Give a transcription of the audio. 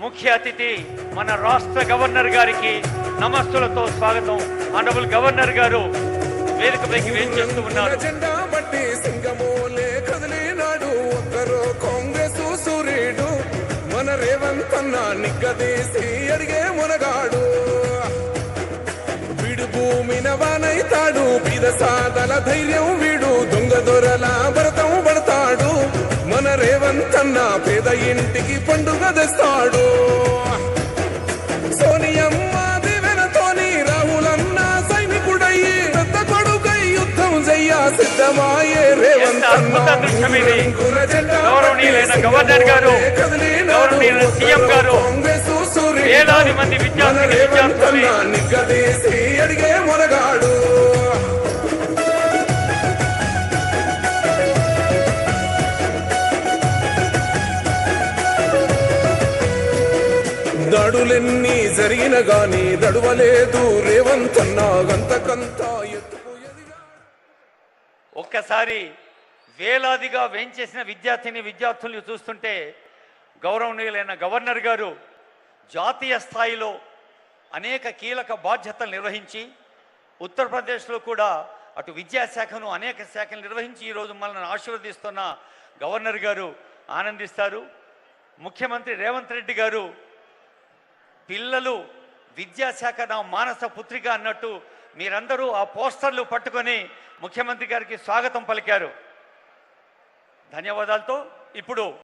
ముఖ్య అతిథి మన రాష్ట్ర గవర్నర్ గారికి నమస్తులతో స్వాగతం. ఆనరబుల్ గవర్నర్ గారు వేదికపైకి వేంచేస్తూ ఉన్నారు. జెండా బట్టి సింగమోలే కదిలినాడు ఒక్కరో కాంగ్రెస్ సూర్యుడు మన రేవంత్ అన్న నిగ్గదీసి అడిగే మునగాడు. వీడు భూమిన వానైతాడు బీద సాదల ధైర్యం వీడు దొంగ దొరల భరతం పడతాడు. మన రేవంత్ అన్న పేద ఇంటికి పండుగ తెస్తాడు. సోనియమ్మ దివెనతోని రాహులన్న సైనికుడయ్యి పెద్ద కొడుకై యుద్ధం చెయ్య సిద్ధమాయే రేవంత్ అన్న. గౌరవనీయులైన గవర్నర్ గారు, గౌరవనీయులైన సీఎం గారు, వేలాది మంది విద్యార్థులు నిగ్గదీసి అడిగే మునగాడు. దాడులెన్ని జరిగిన గాని దడువలేదు రేవంత్ అన్న గంతకంతా ఎత్తుకు ఎదిగా. ఒక్కసారి వేలాదిగా వేంచేసిన విద్యార్థుల్ని చూస్తుంటే గౌరవనీయులైన గవర్నర్ గారు జాతీయ స్థాయిలో అనేక కీలక బాధ్యతలు నిర్వహించి ఉత్తరప్రదేశ్లో కూడా అటు విద్యాశాఖను అనేక శాఖలు నిర్వహించి ఈరోజు మనల్ని ఆశీర్వదిస్తున్న గవర్నర్ గారు ఆనందిస్తారు. ముఖ్యమంత్రి రేవంత్ రెడ్డి గారు పిల్లలు విద్యాశాఖ నా మానస పుత్రిక అన్నట్టు మీరందరూ ఆ పోస్టర్లు పట్టుకొని ముఖ్యమంత్రి గారికి స్వాగతం పలికారు. ధన్యవాదాలతో ఇప్పుడు